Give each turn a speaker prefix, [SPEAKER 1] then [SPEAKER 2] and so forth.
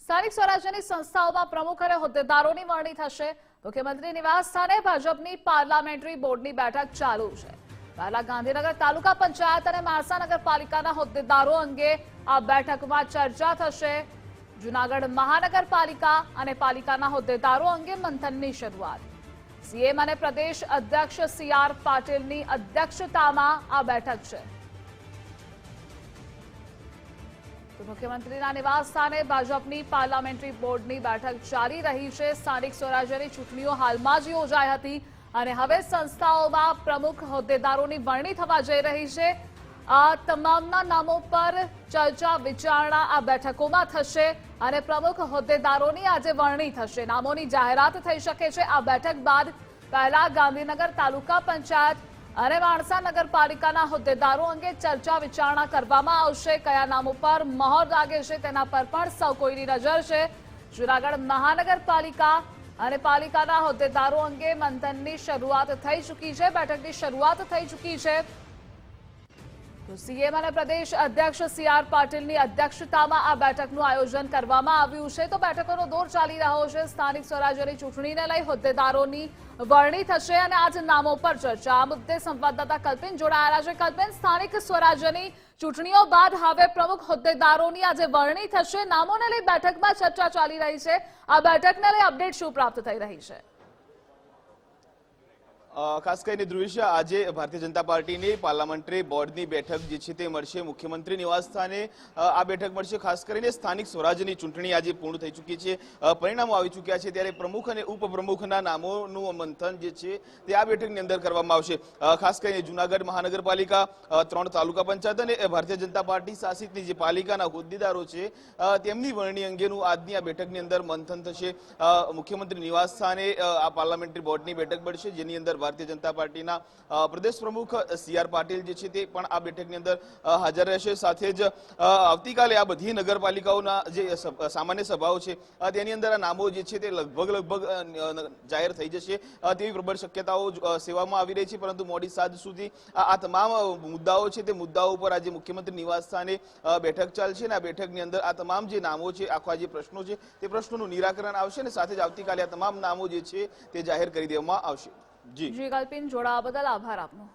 [SPEAKER 1] સ્થાનિક સ્વરાજ્યની સંસ્થાઓમાં પ્રમુખ અને હોદ્દેદારોની વરણી થશે। મુખ્યમંત્રી નિવાસ સ્થાને ભાજપની પાર્લામેન્ટરી બોર્ડની બેઠક ચાલુ છે। પહેલા ગાંધીનગર તાલુકા પંચાયત અને માણસા નગરપાલિકાના હોદ્દેદારો અંગે આ બેઠકમાં ચર્ચા થશે। જૂનાગઢ મહાનગરપાલિકા અને પાલિકાના હોદ્દેદારો અંગે મંથનની શરૂઆત। સીએમ અને પ્રદેશ અધ્યક્ષ સીઆર પાટીલની અધ્યક્ષતામાં આ બેઠક છે। મુખ્યમંત્રીના નિવાસ સ્થાને ભાજપની પાર્લામેન્ટરી બોર્ડની બેઠક ચાલી રહી છે। સ્થાનિક સ્વરાજ્યની ચૂંટણીઓ હાલમાં જ યોજાઈ હતી અને હવે સંસ્થાઓમાં પ્રમુખ હોદ્દેદારોની વરણી થવા જઈ રહી છે। આ તમામના નામો પર ચર્ચા વિચારણા આ બેઠકોમાં થશે અને પ્રમુખ હોદ્દેદારોની આજે વરણી થશે। નામોની જાહેરાત થઈ શકે છે। આ બેઠક બાદ પહેલા ગાંધીનગર તાલુકા પંચાયત અને માણસા નગરપાલિકાના હોદ્દેદારો અંગે ચર્ચા વિચારણા કરવામાં આવશે। કયા નામો પર મહોર લાગે છે તેના પર પણ સૌ કોઈની નજર છે। જૂનાગઢ મહાનગરપાલિકા અને પાલિકાના હોદ્દેદારો અંગે મંથનની શરૂઆત થઈ ચૂકી છે। બેઠકની શરૂઆત થઈ ચૂકી છે। તો સીએમ અને પ્રદેશ અધ્યક્ષ સીઆર પાટીલની અધ્યક્ષતામાં આ બેઠકનું આયોજન કરવામાં આવ્યું છે। તો બેઠકોનો દોર ચાલી રહ્યો છે। સ્થાનિક સ્વરાજ્યની ચૂંટણીને લઈ હોદ્દેદારોની વરણી થશે અને આજ નામો પર ચર્ચા। આ મુદ્દે સંવાદદાતા કલ્પિન જોડાયેલા છે। કલ્પિન, સ્થાનિક સ્વરાજ્યની ચૂંટણીઓ બાદ હવે પ્રમુખ હોદ્દેદારોની આજે વરણી થશે। નામોને લઈ બેઠકમાં ચર્ચા ચાલી રહી છે। આ બેઠકને લઈ અપડેટ શું પ્રાપ્ત થઈ રહી છે?
[SPEAKER 2] ખાસ કરીને ધ્રુવેશ, આજે ભારતીય જનતા પાર્ટીની પાર્લામેન્ટરી બોર્ડની બેઠક જે છે તે મળશે। મુખ્યમંત્રી નિવાસ સ્થાને આ બેઠક મળશે। ખાસ કરીને સ્થાનિક સ્વરાજ્યની ચૂંટણી આજે પૂર્ણ થઈ ચૂકી છે, પરિણામો આવી ચૂક્યા છે, ત્યારે પ્રમુખ અને ઉપપ્રમુખના નામોનું મંથન જે છે તે આ બેઠકની અંદર કરવામાં આવશે। ખાસ કરીને જૂનાગઢ મહાનગરપાલિકા, 3 તાલુકા પંચાયત અને ભારતીય જનતા પાર્ટી શાસિતની જે પાલિકાના હોદ્દેદારો છે તેમની વરણી અંગેનું આજની આ બેઠકની અંદર મંથન થશે। મુખ્યમંત્રી નિવાસ સ્થાને આ પાર્લામેન્ટરી બોર્ડની બેઠક મળશે, જેની અંદર ભારતીય જનતા પાર્ટીના પ્રદેશ પ્રમુખ સીઆર પાટીલ જે છે તે પણ આ બેઠકની અંદર હાજર રહેશે। સાથે જ આવતીકાલે આ બધી નગરપાલિકાઓના જે સામાન્ય સભાઓ છે તેની અંદર આ નામો જે છે તે લગભગ જાહેર થઈ જશે તેવી પ્રબળ શક્યતાઓ સેવામાં આવી રહી છે। પરંતુ મોડી સાંજ સુધી આ તમામ મુદ્દાઓ છે તે મુદ્દાઓ ઉપર આજે મુખ્યમંત્રી નિવાસ સ્થાને બેઠક ચાલશે અને આ બેઠકની અંદર આ તમામ જે નામો છે, આખા જે પ્રશ્નો છે તે પ્રશ્નોનું નિરાકરણ આવશે અને સાથે જ આવતીકાલે આ તમામ નામો જે છે તે જાહેર કરી દેવામાં આવશે। જી
[SPEAKER 1] કલ્પિન, જોડાવા બદલ આભાર આપનો।